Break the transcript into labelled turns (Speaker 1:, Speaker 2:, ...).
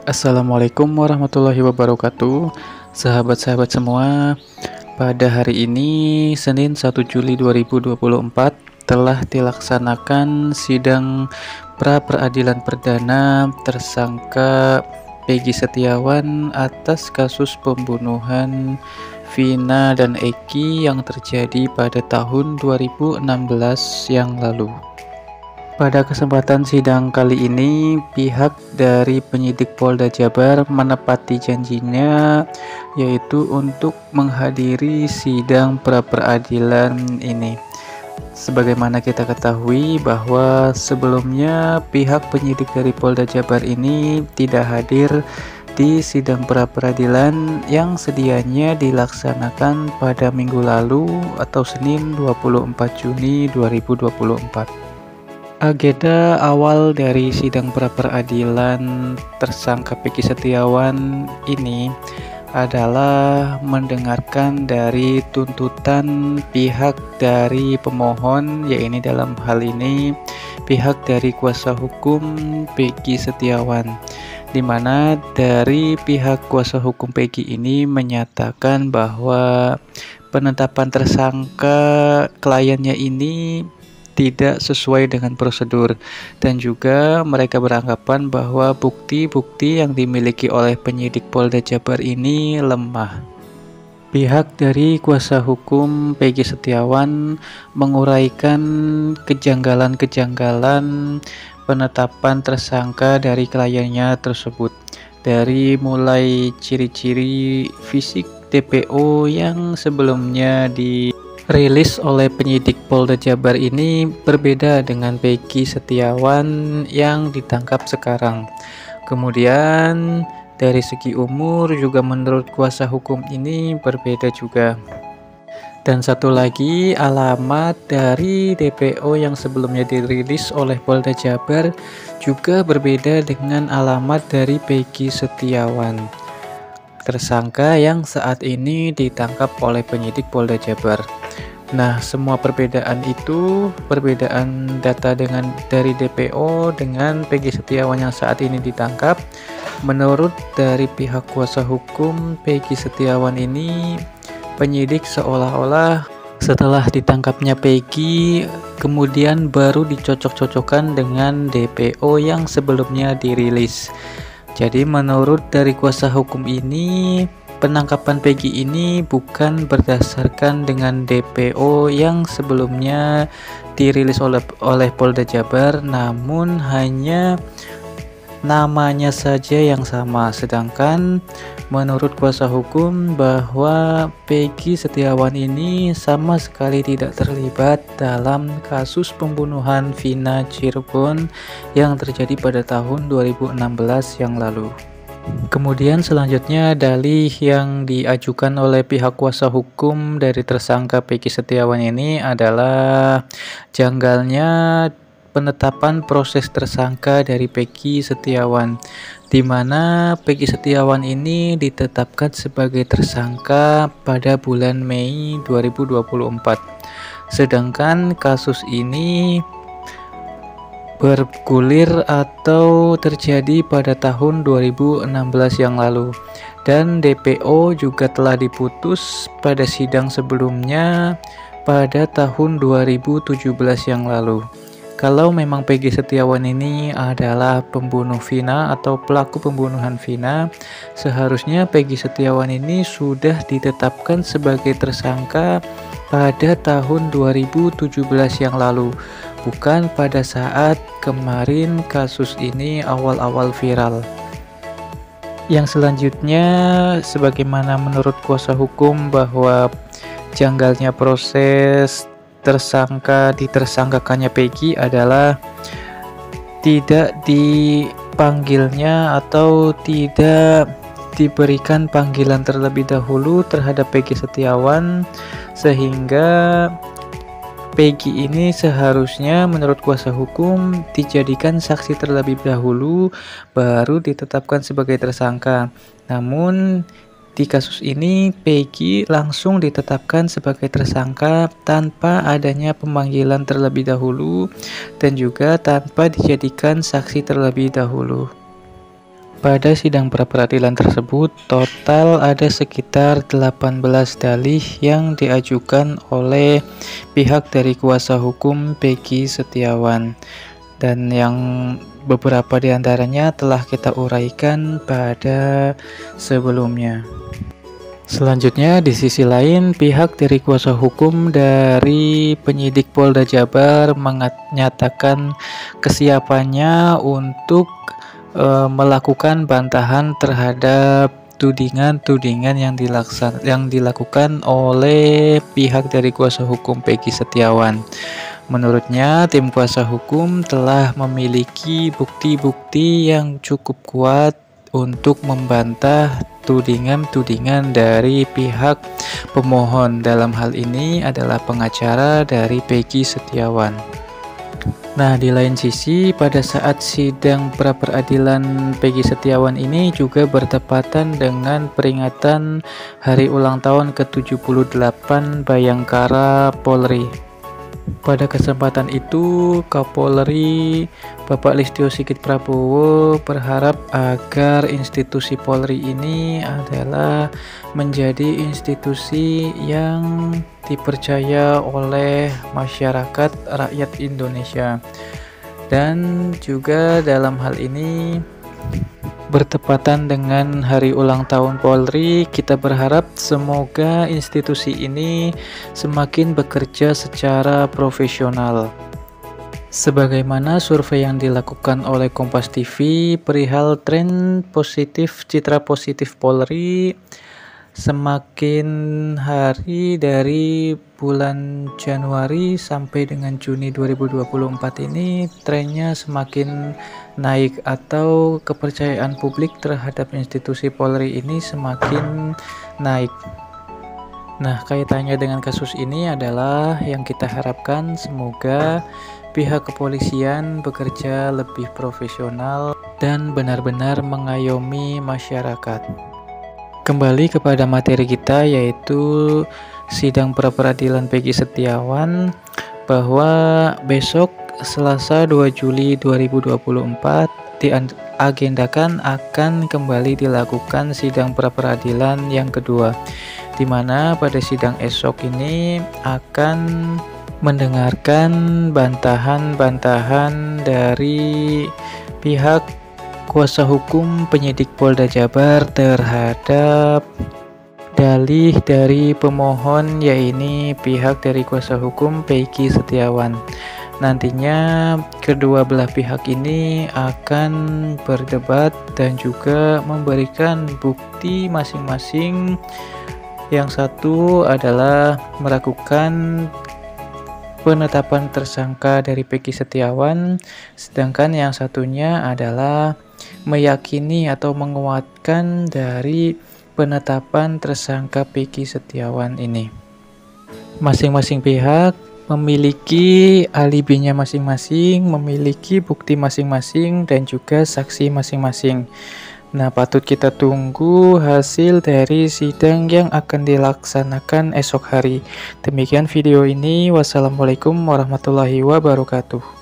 Speaker 1: Assalamualaikum warahmatullahi wabarakatuh. Sahabat-sahabat semua, pada hari ini Senin 1 Juli 2024 telah dilaksanakan sidang pra peradilan perdana tersangka Peggy Setiawan atas kasus pembunuhan Vina dan Eki yang terjadi pada tahun 2016 yang lalu. Pada kesempatan sidang kali ini, pihak dari penyidik Polda Jabar menepati janjinya, yaitu untuk menghadiri sidang pra-peradilan ini. Sebagaimana kita ketahui bahwa sebelumnya pihak penyidik dari Polda Jabar ini tidak hadir di sidang pra-peradilan yang sedianya dilaksanakan pada minggu lalu atau Senin 24 Juni 2024. Agenda awal dari sidang pra-peradilan tersangka Peggy Setiawan ini adalah mendengarkan dari tuntutan pihak dari pemohon, yaitu dalam hal ini pihak dari kuasa hukum Peggy Setiawan, di mana dari pihak kuasa hukum Peggy ini menyatakan bahwa penetapan tersangka kliennya ini tidak sesuai dengan prosedur, dan juga mereka beranggapan bahwa bukti-bukti yang dimiliki oleh penyidik Polda Jabar ini lemah. Pihak dari kuasa hukum Peggy Setiawan menguraikan kejanggalan-kejanggalan penetapan tersangka dari kliennya tersebut, dari mulai ciri-ciri fisik DPO yang sebelumnya dirilis oleh penyidik Polda Jabar ini berbeda dengan Peggy Setiawan yang ditangkap sekarang. Kemudian dari segi umur juga menurut kuasa hukum ini berbeda juga. Dan satu lagi, alamat dari DPO yang sebelumnya dirilis oleh Polda Jabar juga berbeda dengan alamat dari Peggy Setiawan, tersangka yang saat ini ditangkap oleh penyidik Polda Jabar. Nah, semua perbedaan itu, perbedaan data dari DPO dengan Peggy Setiawan yang saat ini ditangkap, menurut dari pihak kuasa hukum Peggy Setiawan ini, penyidik seolah-olah setelah ditangkapnya Peggy, kemudian baru dicocok-cocokkan dengan DPO yang sebelumnya dirilis. Jadi menurut dari kuasa hukum ini, penangkapan Peggy ini bukan berdasarkan dengan DPO yang sebelumnya dirilis oleh Polda Jabar, namun hanya namanya saja yang sama. Sedangkan menurut kuasa hukum bahwa Peggy Setiawan ini sama sekali tidak terlibat dalam kasus pembunuhan Vina Cirebon yang terjadi pada tahun 2016 yang lalu. Kemudian selanjutnya dalih yang diajukan oleh pihak kuasa hukum dari tersangka Peggy Setiawan ini adalah janggalnya penetapan proses tersangka dari Peggy Setiawan, di mana Peggy Setiawan ini ditetapkan sebagai tersangka pada bulan Mei 2024. Sedangkan kasus ini bergulir atau terjadi pada tahun 2016 yang lalu, dan DPO juga telah diputus pada sidang sebelumnya pada tahun 2017 yang lalu. Kalau memang Peggy Setiawan ini adalah pembunuh Vina atau pelaku pembunuhan Vina, seharusnya Peggy Setiawan ini sudah ditetapkan sebagai tersangka pada tahun 2017 yang lalu, bukan pada saat kemarin kasus ini awal-awal viral. Yang selanjutnya, sebagaimana menurut kuasa hukum bahwa janggalnya proses ditersangkakannya Peggy adalah tidak dipanggilnya atau tidak diberikan panggilan terlebih dahulu terhadap Peggy Setiawan, sehingga Peggy ini seharusnya menurut kuasa hukum dijadikan saksi terlebih dahulu baru ditetapkan sebagai tersangka. Namun di kasus ini Peggy langsung ditetapkan sebagai tersangka tanpa adanya pemanggilan terlebih dahulu dan juga tanpa dijadikan saksi terlebih dahulu. Pada sidang pra-peradilan tersebut, total ada sekitar 18 dalih yang diajukan oleh pihak dari kuasa hukum Peggy Setiawan, dan yang beberapa diantaranya telah kita uraikan pada sebelumnya. Selanjutnya, di sisi lain, pihak dari kuasa hukum dari penyidik Polda Jabar menyatakan kesiapannya untuk melakukan bantahan terhadap tudingan-tudingan yang dilakukan oleh pihak dari kuasa hukum Peggy Setiawan. Menurutnya, tim kuasa hukum telah memiliki bukti-bukti yang cukup kuat untuk membantah tudingan-tudingan dari pihak pemohon. Dalam hal ini adalah pengacara dari Peggy Setiawan. Nah, di lain sisi, pada saat sidang pra-peradilan Peggy Setiawan ini juga bertepatan dengan peringatan hari ulang tahun ke-78 Bayangkara Polri. Pada kesempatan itu, Kapolri Bapak Listio Sigit Prabowo berharap agar institusi Polri ini adalah menjadi institusi yang dipercaya oleh masyarakat rakyat Indonesia. Dan juga dalam hal ini bertepatan dengan hari ulang tahun Polri, kita berharap semoga institusi ini semakin bekerja secara profesional. Sebagaimana survei yang dilakukan oleh Kompas TV perihal tren positif citra positif Polri, semakin hari dari bulan Januari sampai dengan Juni 2024 ini trennya semakin naik, atau kepercayaan publik terhadap institusi Polri ini semakin naik. Nah, kaitannya dengan kasus ini adalah yang kita harapkan semoga pihak kepolisian bekerja lebih profesional dan benar-benar mengayomi masyarakat. Kembali kepada materi kita, yaitu sidang pra-peradilan Peggy Setiawan, bahwa besok Selasa 2 Juli 2024 diagendakan akan kembali dilakukan sidang pra-peradilan yang kedua, di mana pada sidang esok ini akan mendengarkan bantahan-bantahan dari pihak kuasa hukum penyidik Polda Jabar terhadap dalih dari pemohon, yaitu pihak dari kuasa hukum Peggy Setiawan. Nantinya kedua belah pihak ini akan berdebat dan juga memberikan bukti masing-masing. Yang satu adalah meragukan penetapan tersangka dari Peggy Setiawan, sedangkan yang satunya adalah meyakini atau menguatkan dari penetapan tersangka Peggy Setiawan ini. Masing-masing pihak memiliki alibinya masing-masing, memiliki bukti masing-masing, dan juga saksi masing-masing. Nah, patut kita tunggu hasil dari sidang yang akan dilaksanakan esok hari. Demikian video ini. Wassalamualaikum warahmatullahi wabarakatuh.